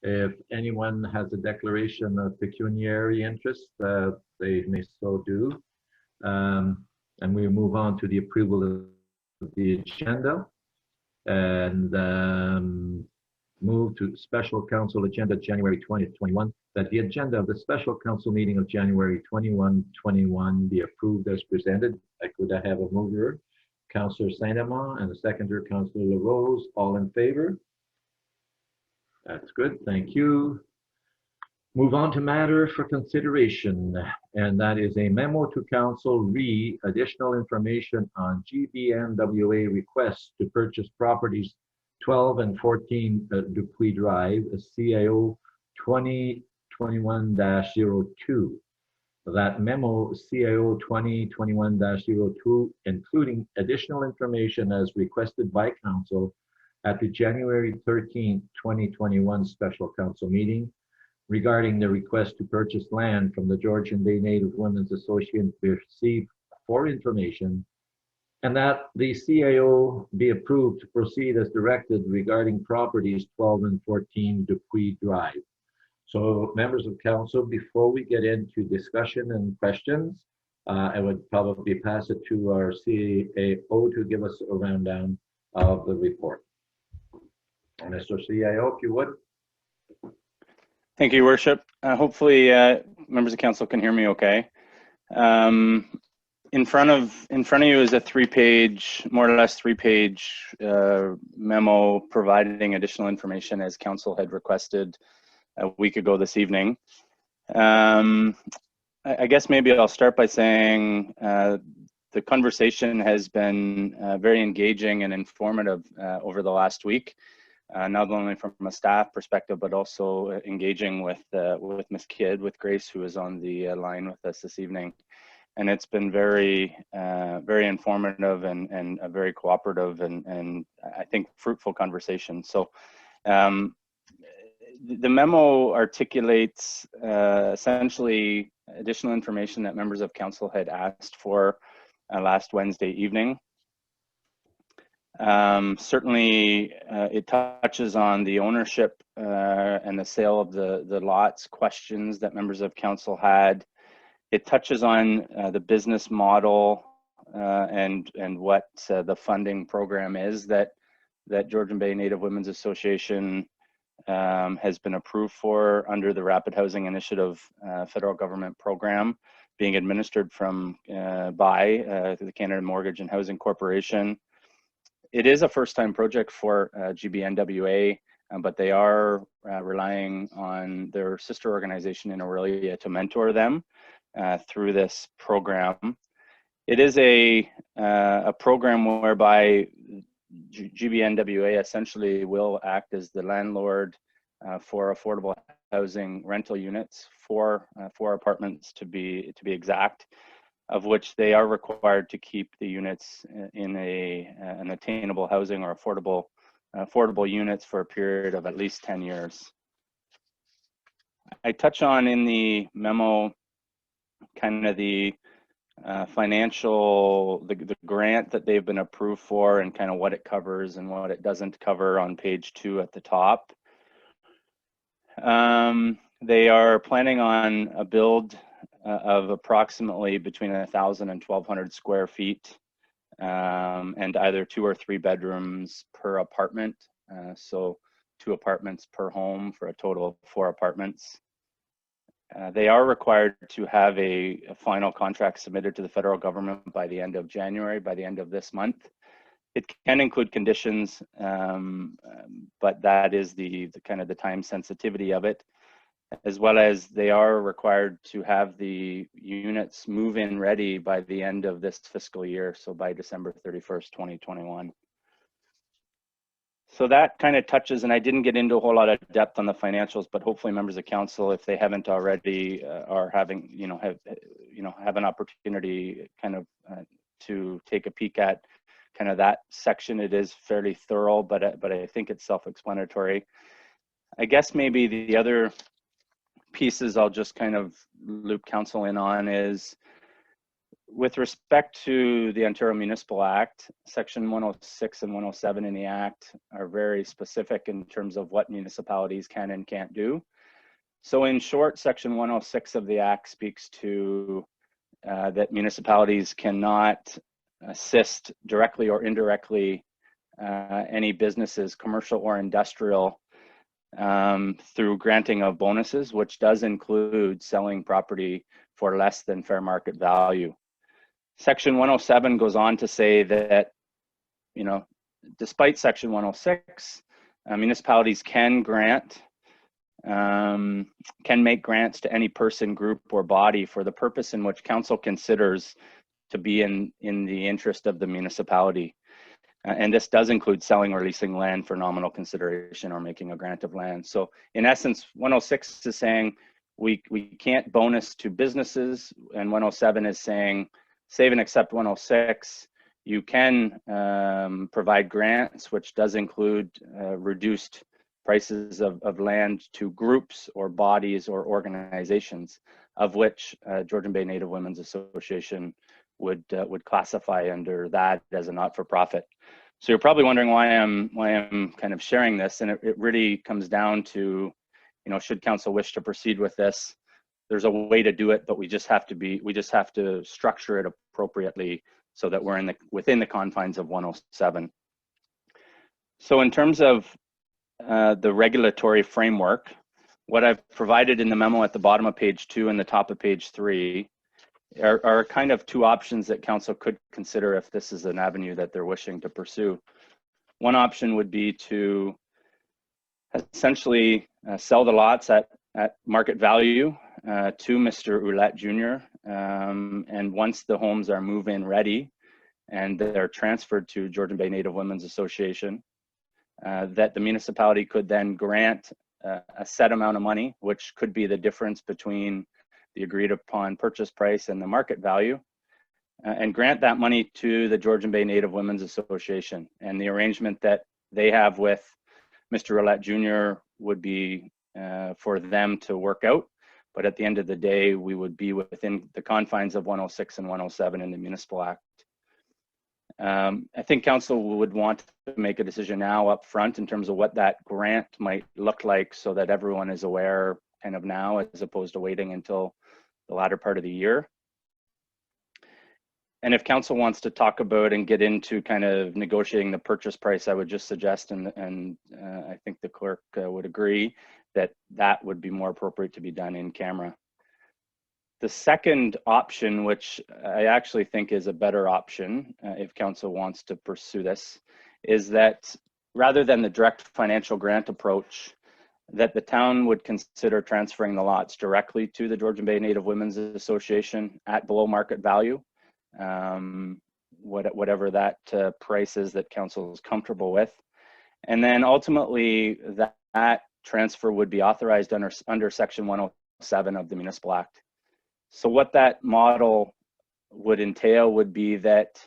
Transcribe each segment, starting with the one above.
If anyone has a declaration of pecuniary interest, they may so do. And we move on to the approval of the agenda and move to special council agenda January 20th, 21, that the agenda of the special council meeting of January 21, 21 be approved as presented. Could I have a mover? Councillor Saint-Amand, and a seconder, Councillor LaRose. All in favor? That's good. Thank you. Move on to matter for consideration, and that is a memo to council re additional information on GBNWA requests to purchase properties 12 and 14 Dupuis Drive, CAO 2021-02. That memo, CAO 2021-02, including additional information as requested by council at the January 13th, 2021 special council meeting, regarding the request to purchase land from the Georgian Bay Native Women's Association be received for information, and that the CAO be approved to proceed as directed regarding properties 12 and 14 Dupuis Drive. So members of council, before we get into discussion and questions, I would probably pass it to our CAO to give us a rundown of the report. Mr. CAO, if you would. Thank you, Your Worship. Hopefully, members of council can hear me okay. In front of you is a more or less three-page memo providing additional information as council had requested a week ago this evening. I guess maybe I'll start by saying the conversation has been very engaging and informative over the last week. Not only from a staff perspective, but also engaging with Ms. Kidd, with Grace, who is on the line with us this evening. And it's been very, very informative and a very cooperative and I think fruitful conversation. So the memo articulates essentially additional information that members of council had asked for last Wednesday evening. Certainly, it touches on the ownership and the sale of the lots questions that members of council had. It touches on the business model and what the funding program is that Georgian Bay Native Women's Association has been approved for under the Rapid Housing Initiative federal government program being administered by the Canada Mortgage and Housing Corporation. It is a first-time project for GBNWA, but they are relying on their sister organization in Aurelia to mentor them through this program. It is a program whereby GBNWA essentially will act as the landlord for affordable housing rental units, four apartments to be exact, of which they are required to keep the units in an attainable housing or affordable units for a period of at least 10 years. I touch on in the memo kind of the financial, the grant that they've been approved for and kind of what it covers and what it doesn't cover on page 2 at the top. They are planning on a build of approximately between 1,000 and 1,200 square feet and either 2 or 3 bedrooms per apartment. So 2 apartments per home for a total of 4 apartments. They are required to have a final contract submitted to the federal government by the end of January, by the end of this month. It can include conditions, but that is the kind of the time sensitivity of it, as well as they are required to have the units move-in ready by the end of this fiscal year, so by December 31st, 2021. So that kind of touches, and I didn't get into a whole lot of depth on the financials, but hopefully members of council, if they haven't already, are having, have an opportunity kind of to take a peek at kind of that section. It is fairly thorough, but I think it's self-explanatory. I guess maybe the other pieces I'll just kind of loop council in on is with respect to the Ontario Municipal Act, Section 106 and 107 in the Act are very specific in terms of what municipalities can and can't do. So in short, Section 106 of the Act speaks to that municipalities cannot assist directly or indirectly any businesses, commercial or industrial, through granting of bonuses, which does include selling property for less than fair market value. Section 107 goes on to say that, you know, despite Section 106, municipalities can grant, can make grants to any person, group, or body for the purpose in which council considers to be in the interest of the municipality. And this does include selling or leasing land for nominal consideration or making a grant of land. So in essence, 106 is saying we can't bonus to businesses, and 107 is saying save and accept 106. You can provide grants, which does include reduced prices of land to groups or bodies or organizations, of which Georgian Bay Native Women's Association would classify under that as a not-for-profit. So you're probably wondering why I'm kind of sharing this, and it really comes down to, you know, should council wish to proceed with this, there's a way to do it, but we just have to structure it appropriately so that we're within the confines of 107. So in terms of the regulatory framework, what I've provided in the memo at the bottom of page 2 and the top of page 3 are kind of two options that council could consider if this is an avenue that they're wishing to pursue. One option would be to essentially sell the lots at market value to Mr. Ouellette Jr. And once the homes are move-in ready and they're transferred to Georgian Bay Native Women's Association, that the municipality could then grant a set amount of money, which could be the difference between the agreed upon purchase price and the market value, and grant that money to the Georgian Bay Native Women's Association. And the arrangement that they have with Mr. Ouellette Jr. would be for them to work out. But at the end of the day, we would be within the confines of 106 and 107 in the Municipal Act. I think council would want to make a decision now up front in terms of what that grant might look like so that everyone is aware kind of now, as opposed to waiting until the latter part of the year. And if council wants to talk about and get into kind of negotiating the purchase price, I would just suggest, and I think the clerk would agree, that that would be more appropriate to be done in camera. The second option, which I actually think is a better option if council wants to pursue this, is that rather than the direct financial grant approach, that the town would consider transferring the lots directly to the Georgian Bay Native Women's Association at below market value, whatever that price is that council is comfortable with. And then ultimately that transfer would be authorized under Section 107 of the Municipal Act. So what that model would entail would be that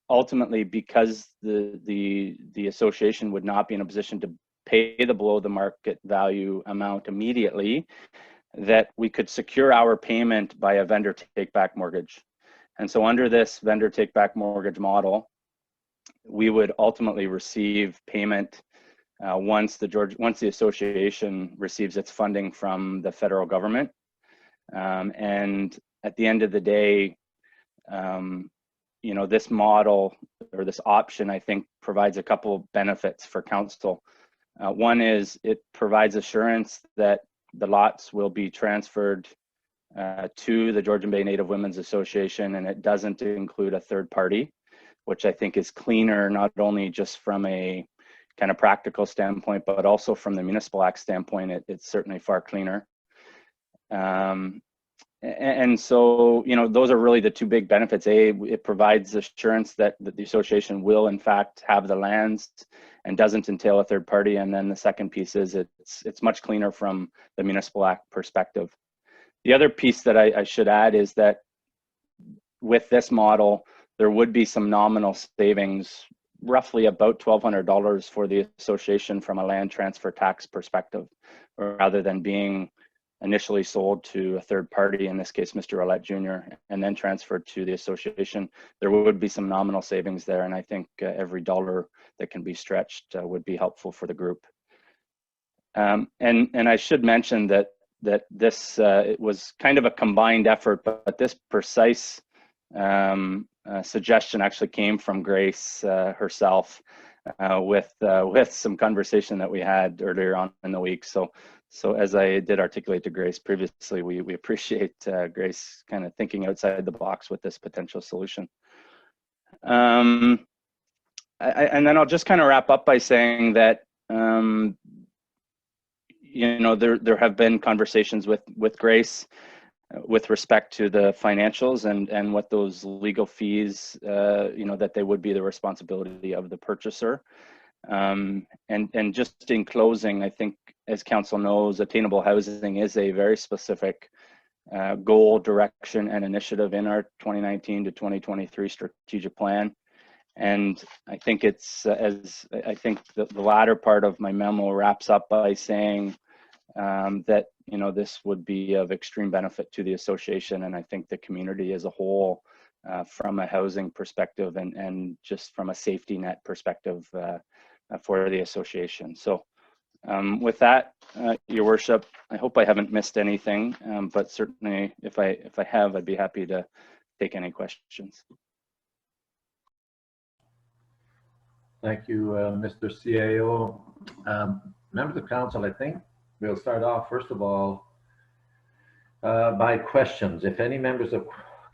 ultimately, because the association would not be in a position to pay the below the market value amount immediately, that we could secure our payment by a vendor take back mortgage. And so under this vendor take back mortgage model, we would ultimately receive payment once the association receives its funding from the federal government. And at the end of the day, you know, this model or this option, I think, provides a couple of benefits for council. One is it provides assurance that the lots will be transferred to the Georgian Bay Native Women's Association, and it doesn't include a third party, which I think is cleaner, not only just from a kind of practical standpoint, but also from the Municipal Act standpoint, it's certainly far cleaner. And so, you know, those are really the two big benefits. A, it provides assurance that the association will in fact have the lands and doesn't entail a third party. And then the second piece is it's much cleaner from the Municipal Act perspective. The other piece that I should add is that with this model, there would be some nominal savings, roughly about $1,200 for the association from a land transfer tax perspective, rather than being initially sold to a third party, in this case, Mr. Ouellette Jr., and then transferred to the association, there would be some nominal savings there. And I think every dollar that can be stretched would be helpful for the group. And I should mention that this it was kind of a combined effort, but this precise suggestion actually came from Grace herself with some conversation that we had earlier on in the week. So as I did articulate to Grace previously, we appreciate Grace kind of thinking outside the box with this potential solution. And then I'll just kind of wrap up by saying that you know, there have been conversations with Grace with respect to the financials and what those legal fees, you know, that they would be the responsibility of the purchaser. And just in closing, I think, as council knows, attainable housing is a very specific goal, direction, and initiative in our 2019 to 2023 strategic plan. And I think it's, as I think the latter part of my memo wraps up by saying that, you know, this would be of extreme benefit to the association, and I think the community as a whole, from a housing perspective and just from a safety net perspective for the association. So with that, Your Worship, I hope I haven't missed anything, but certainly if I have, I'd be happy to take any questions. Thank you, Mr. CAO. Members of council, I think we'll start off, first of all, by questions. If any members of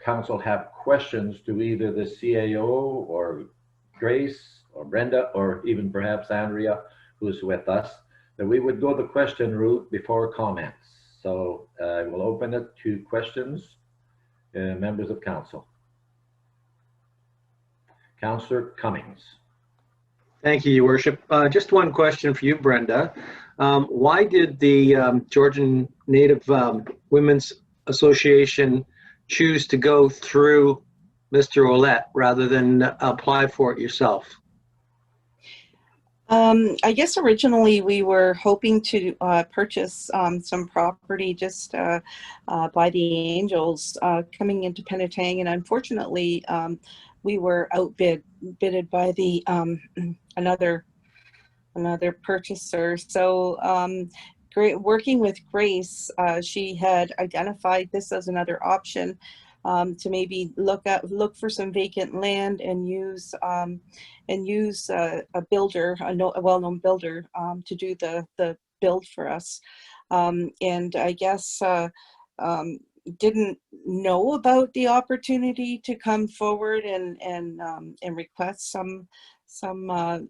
council have questions to either the CAO or Grace or Brenda or even perhaps Andrea, who's with us, that we would go the question route before comments. So I will open it to questions, members of council. Councillor Cummings. Thank you, Your Worship. Just one question for you, Brenda. Why did the Georgian Native Women's Association choose to go through Mr. Ouellette rather than apply for it yourself? I guess originally we were hoping to purchase some property just by the Angels coming into Penetang, and unfortunately we were outbidded by the another purchaser. So working with Grace, she had identified this as another option to maybe look for some vacant land and use a builder, a well-known builder, to do the build for us. And I guess didn't know about the opportunity to come forward and request some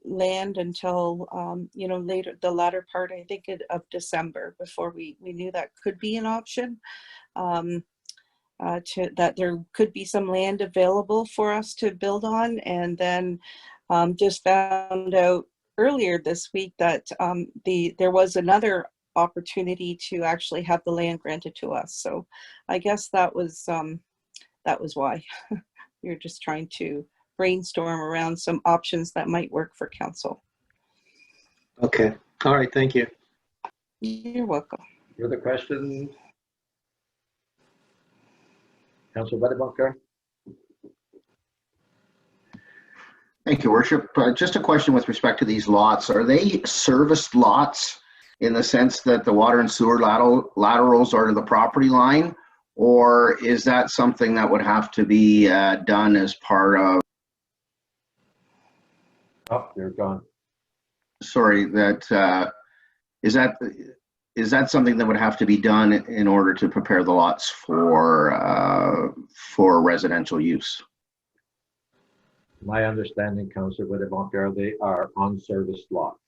land until you know, the latter part, I think, of December, before we knew that could be an option, that there could be some land available for us to build on. And then just found out earlier this week that there was another opportunity to actually have the land granted to us. So I guess that was why. We were just trying to brainstorm around some options that might work for council. Okay. All right. Thank you. You're welcome. Further questions? Councillor Wedebacher. Thank you, Worship. Just a question with respect to these lots. Are they serviced lots in the sense that the water and sewer laterals are to the property line? Or is that something that would have to be done as part of... Oh, you're gone. Sorry, is that something that would have to be done in order to prepare the lots for residential use? My understanding, Councillor Wedebacher, they are unserviced lots.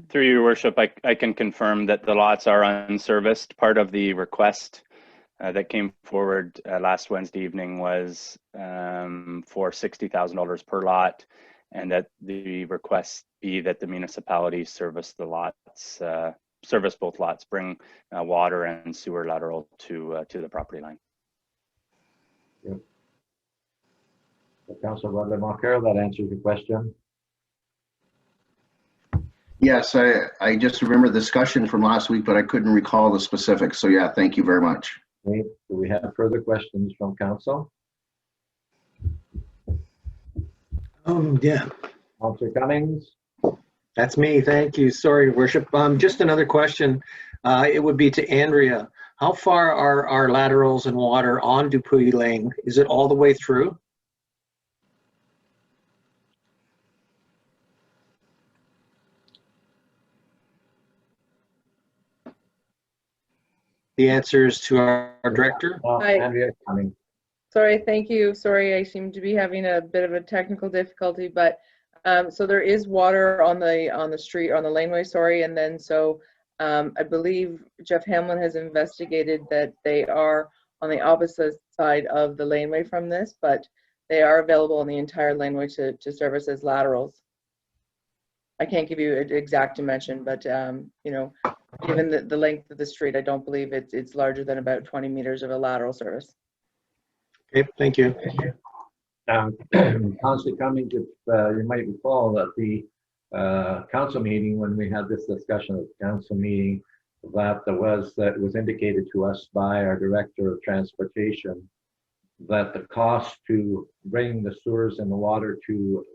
Through Your Worship, I can confirm that the lots are unserviced. Part of the request that came forward last Wednesday evening was for $60,000 per lot, and that the request be that the municipality service the lots, service both lots, bring water and sewer lateral to the property line. Yep. So, Councillor Wedebacher, that answers your question. Yes, I just remember the discussion from last week, but I couldn't recall the specifics. So yeah, thank you very much. Okay, do we have further questions from council? Yeah, Councillor Cummings? that's me. Thank you. Sorry, Worship. Just another question. It would be to Andrea. How far are our laterals and water on Dupuy Lane? Is it all the way through? The answer is to our director. Hi. Andrea Cummings. Sorry, thank you. Sorry, I seem to be having a bit of a technical difficulty, but so there is water on the street, on the laneway, sorry, and then so I believe Jeff Hamlin has investigated that they are on the opposite side of the laneway from this, but they are available on the entire laneway to service as laterals. I can't give you an exact dimension, but you know, given the length of the street, I don't believe it's larger than about 20 meters of a lateral service. Okay, thank you. Councillor Cummings, if you might recall that the council meeting, when we had this discussion at the council meeting, that it was indicated to us by our director of transportation that the cost to bring the sewers and the water to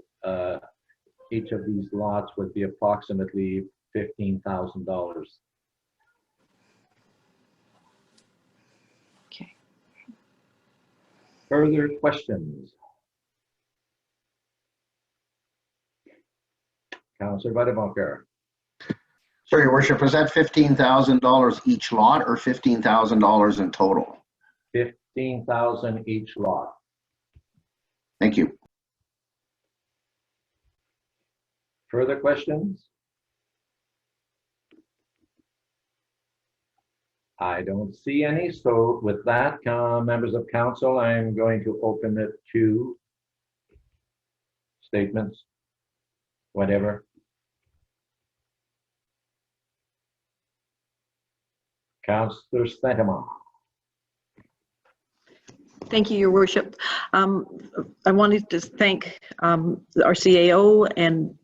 each of these lots would be approximately $15,000. Okay. Further questions? Councillor Vadebonker. Sorry, Your Worship, was that $15,000 each lot or $15,000 in total? 15,000 each lot. Thank you. Further questions? I don't see any. So with that, members of council, I'm going to open it to statements, whatever. Councillor Steinman. Thank you, Your Worship. I wanted to thank our CAO and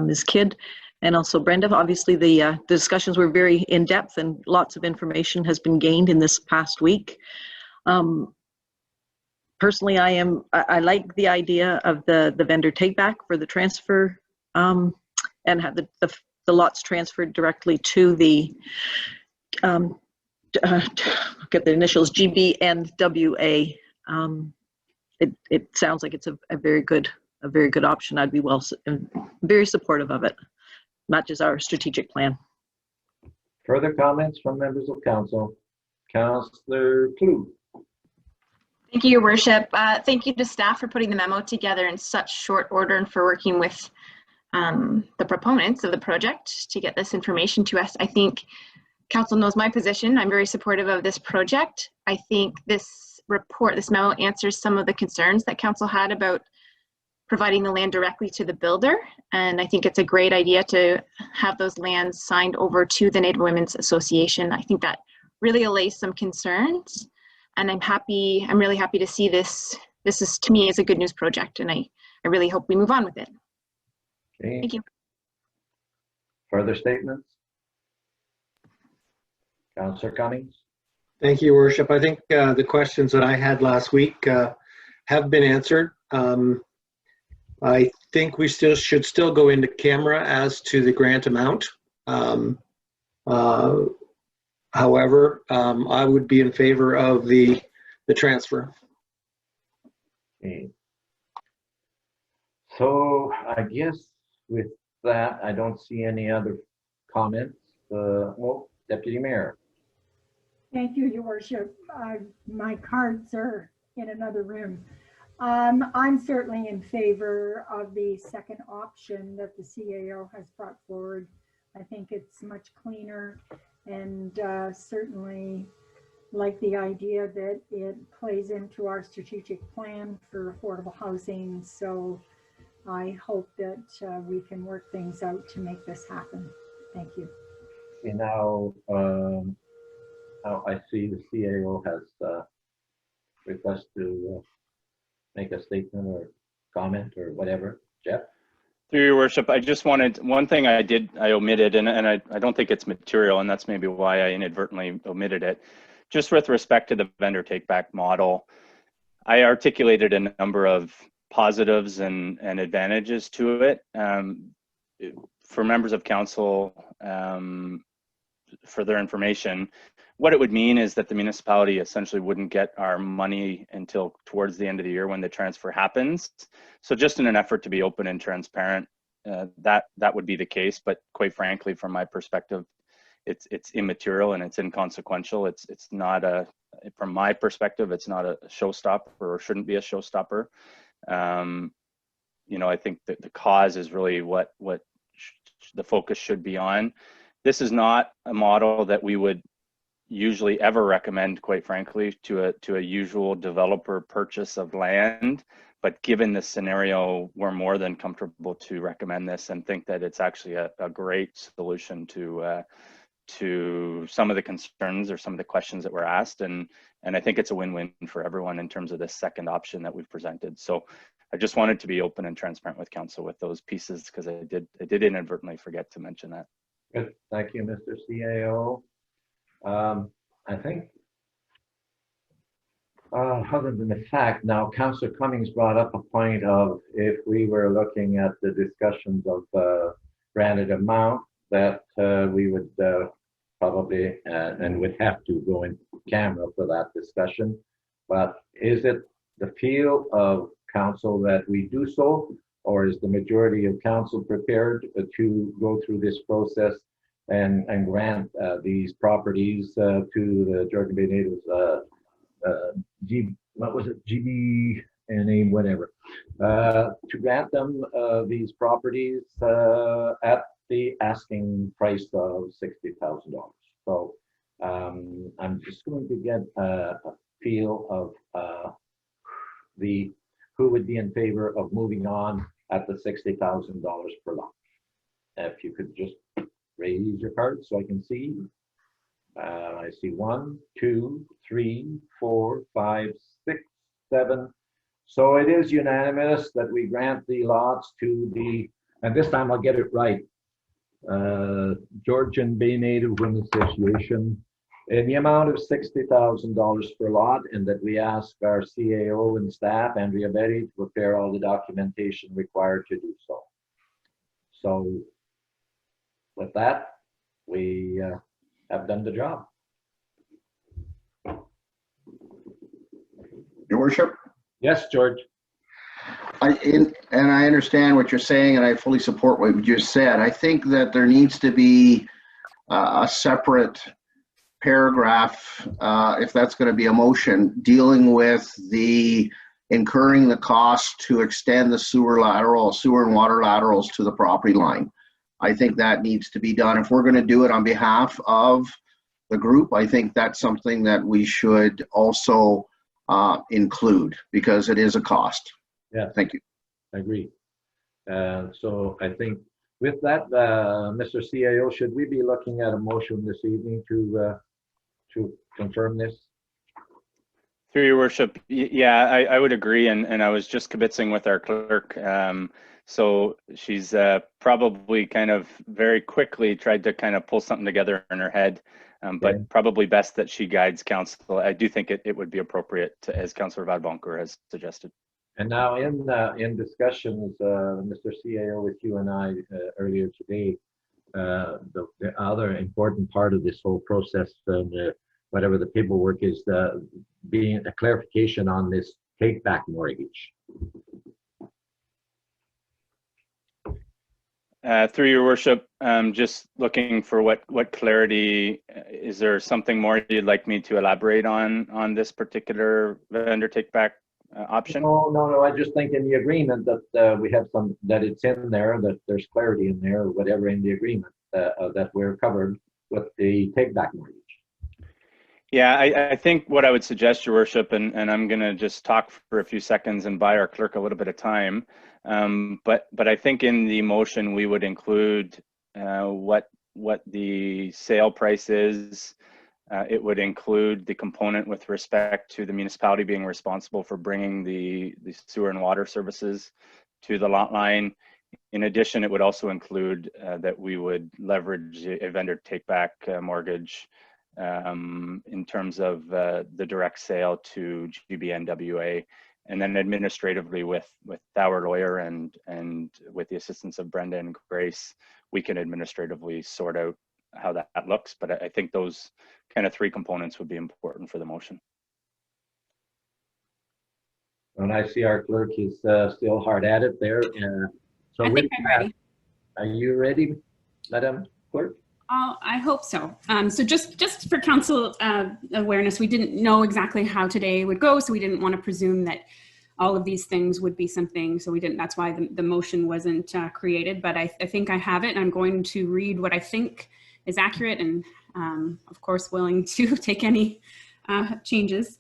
Ms. Kidd and also Brenda. Obviously, the discussions were very in-depth and lots of information has been gained in this past week. Personally, I like the idea of the vendor take-back for the transfer and have the lots transferred directly to the get the initials GB and WA. It sounds like it's a very good option. I'd be very supportive of it, not just our strategic plan. Further comments from members of council? Councillor Klug. Thank you, Your Worship. Thank you to staff for putting the memo together in such short order and for working with the proponents of the project to get this information to us. I think Council knows my position. I'm very supportive of this project. I think this memo answers some of the concerns that Council had about providing the land directly to the builder. And I think it's a great idea to have those lands signed over to the Native Women's Association. I think that really allays some concerns. And I'm really happy to see this. This is, to me, is a good news project. And I really hope we move on with it. Okay. Thank you. Further statements? Councillor Cummings. Thank you, Your Worship. I think the questions that I had last week have been answered. I think we should still go into camera as to the grant amount. However, I would be in favor of the transfer. Okay. So I guess with that, I don't see any other comments. Well, Deputy Mayor. Thank you, Your Worship. My cards are in another room. I'm certainly in favor of the second option that the CAO has brought forward. I think it's much cleaner and certainly like the idea that it plays into our strategic plan for affordable housing. So I hope that we can work things out to make this happen. Thank you. Okay, now I see the CAO has request to make a statement or comment or whatever. Jeff? Through your worship, I just wanted, one thing I omitted, and I don't think it's material, and that's maybe why I inadvertently omitted it. Just with respect to the vendor take back model, I articulated a number of positives and advantages to it. For members of council, for their information, what it would mean is that the municipality essentially wouldn't get our money until towards the end of the year when the transfer happens. So just in an effort to be open and transparent, that would be the case. But quite frankly, from my perspective, it's immaterial and it's inconsequential. It's not a, from my perspective, it's not a showstopper or shouldn't be a showstopper. You know, I think that the cause is really what the focus should be on. This is not a model that we would usually ever recommend, quite frankly, to a usual developer purchase of land. But given this scenario, we're more than comfortable to recommend this and think that it's actually a great solution to some of the concerns or some of the questions that were asked. And I think it's a win-win for everyone in terms of this second option that we've presented. So I just wanted to be open and transparent with council with those pieces, because I did inadvertently forget to mention that. Good, thank you, Mr. CAO. I think, other than the fact, now Councillor Cummings brought up a point of if we were looking at the discussions of granted amount, that we would probably and would have to go in camera for that discussion. But is it the feel of council that we do so, or is the majority of council prepared to go through this process and grant these properties to the Georgian Bay Natives, what was it, GBNA, whatever, to grant them these properties at the asking price of $60,000. So I'm just going to get a feel of who would be in favor of moving on at the $60,000 per lot. If you could just raise your card so I can see. I see 1, 2, 3, 4, 5, 6, 7. So it is unanimous that we grant the lots to the, and this time I'll get it right, Georgian Bay Native Women's Association in the amount of $60,000 per lot, and that we ask our CAO and staff, Andrea Betty, to prepare all the documentation required to do so. So with that, we have done the job. Your worship? Yes, George. And I understand what you're saying, and I fully support what you just said. I think that there needs to be a separate paragraph, if that's going to be a motion, dealing with the incurring the cost to extend the sewer and water laterals to the property line. I think that needs to be done. If we're going to do it on behalf of the group, I think that's something that we should also include, because it is a cost. Yeah. Thank you. I agree. So I think with that, Mr. CAO, should we be looking at a motion this evening to confirm this? Through your worship, yeah, I would agree, and I was just kibitzing with our clerk. So she's probably kind of very quickly tried to kind of pull something together in her head, but probably best that she guides council. I do think it would be appropriate to, as Councillor Vadbonker has suggested. And now in discussions, Mr. CAO, with you and I earlier today, the other important part of this whole process, whatever the paperwork is, being a clarification on this take-back mortgage. Through your worship, just looking for what clarity. Is there something more you'd like me to elaborate on this particular vendor take-back option? No. I just think in the agreement that we have that it's in there, that there's clarity in there, or whatever in the agreement that we're covered with the take-back mortgage. Yeah, I think what I would suggest, your worship, and I'm going to just talk for a few seconds and buy our clerk a little bit of time. But I think in the motion we would include what the sale price is. It would include the component with respect to the municipality being responsible for bringing the sewer and water services to the lot line. In addition, it would also include that we would leverage a vendor take-back mortgage in terms of the direct sale to GBNWA, and then administratively with our lawyer and with the assistance of Brenda and Grace, we can administratively sort out how that looks. But I think those kind of three components would be important for the motion. And I see our clerk is still hard at it there. So I with think I'm that, ready. are you ready, Madam Clerk? I hope so. So just for council awareness, we didn't know exactly how today would go, so we didn't want to presume that all of these things would be something. So we didn't. That's why the motion wasn't created. But I think I have it. And I'm going to read what I think is accurate, and of course willing to take any changes.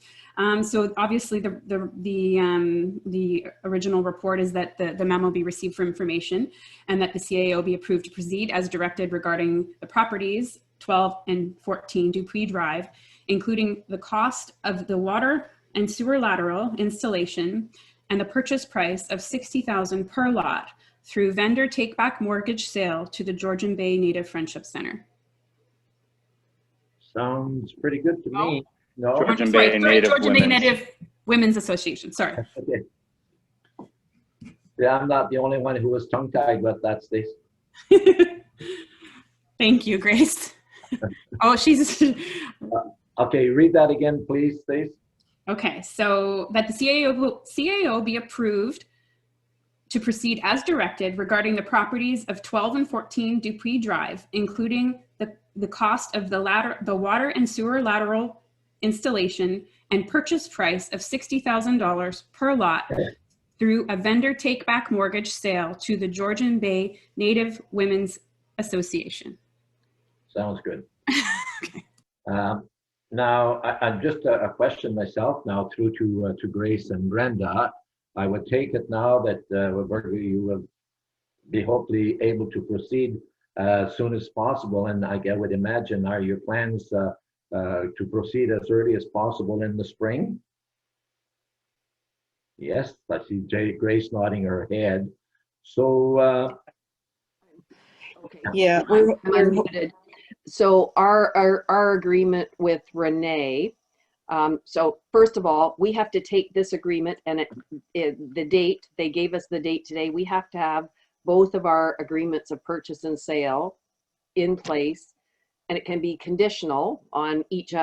So obviously the original report is that the memo be received for information and that the CAO be approved to proceed as directed regarding the properties 12 and 14 Dupuis Drive, including the cost of the water and sewer lateral installation and the purchase price of $60,000 per lot through vendor take-back mortgage sale to the Georgian Bay Native Friendship Center. Sounds pretty good to me. No? Georgian Bay Native Georgian Bay Women's. Native Women's Association, sorry. Okay. Yeah, I'm not the only one who was tongue-tied with that, Stace. Thank you, Grace. Oh, she's... Okay, read that again, please, Stace. Okay, so that the CAO be approved to proceed as directed regarding the properties of 12 and 14 Dupuis Drive, including the cost of the water and sewer lateral installation and purchase price of $60,000 per lot through a vendor take-back mortgage sale to the Georgian Bay Native Women's Association. Sounds good. Okay. Now, I'm just a question myself now through to Grace and Brenda. I would take it now that you will be hopefully able to proceed as soon as possible. And I would imagine, are your plans to proceed as early as possible in the spring? Yes, I see Grace nodding her head. So, Okay. Yeah, I'm unmuted. So our agreement with Renee, so first of all, we have to take this agreement and the date, they gave us the date today, we have to have both of our agreements of purchase and sale in place, and it can be conditional on each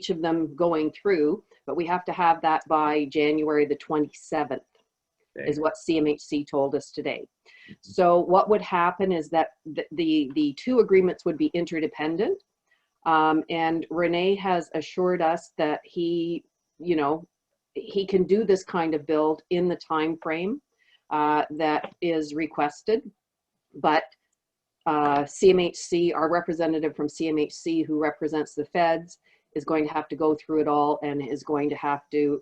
of them going through, but we have to have that by January the 27th. okay. Is what CMHC told us today. So what would happen is that the two agreements would be interdependent, and Renee has assured us that he can do this kind of build in the time frame that is requested, but CMHC, our representative from CMHC who represents the feds, is going to have to go through it all and is going to have to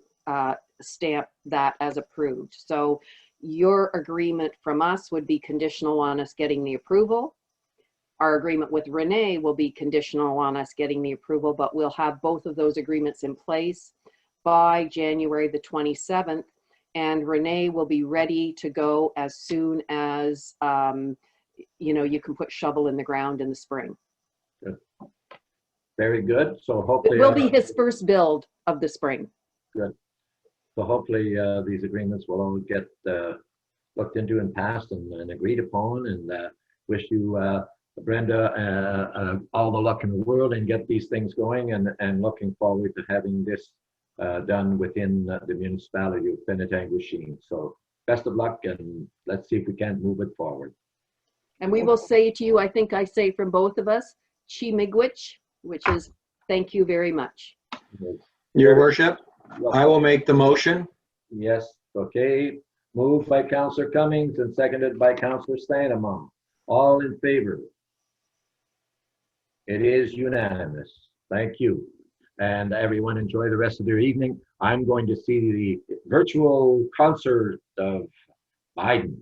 stamp that as approved. So your agreement from us would be conditional on us getting the approval. Our agreement with Renee will be conditional on us getting the approval, but we'll have both of those agreements in place by January the 27th. And Renee will be ready to go as soon as, you can put shovel in the ground in the spring. Good. Very good. So hopefully It will be his first build of the spring. good. So hopefully these agreements will all get looked into and passed and agreed upon. And wish you, Brenda, all the luck in the world and get these things going. And looking forward to having this done within the municipality of Penetanguishene. So best of luck, and let's see if we can't move it forward. And we will say to you, I think I say from both of us, Chi Miigwech, which is thank you very much. Your worship, I will make the motion. Yes, okay. Moved by Councillor Cummings and seconded by Councillor Stanimont. All in favor? It is unanimous. Thank you. And everyone enjoy the rest of their evening. I'm going to see the virtual concert of Biden.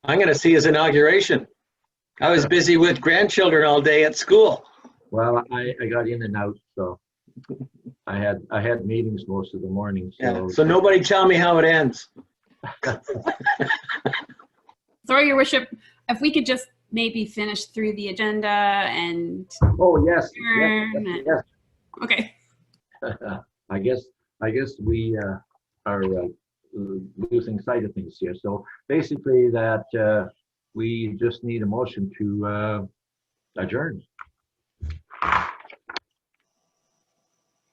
I'm going to see his inauguration. I was busy with grandchildren all day at school. Well, I got in and out, so I had meetings most of the morning. So, Yeah. So nobody tell me how it ends. sorry, Your Worship, if we could just maybe finish through the agenda and Oh, yes, adjourn yes, and- yes. okay. I guess we are losing sight of things here. So basically that we just need a motion to adjourn.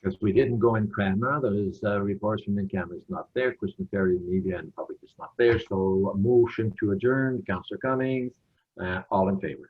Because we didn't go in camera, there's reports from the camera is not there, Christian Ferry, media and public is not there. So a motion to adjourn, Councillor Cummings, all in favor.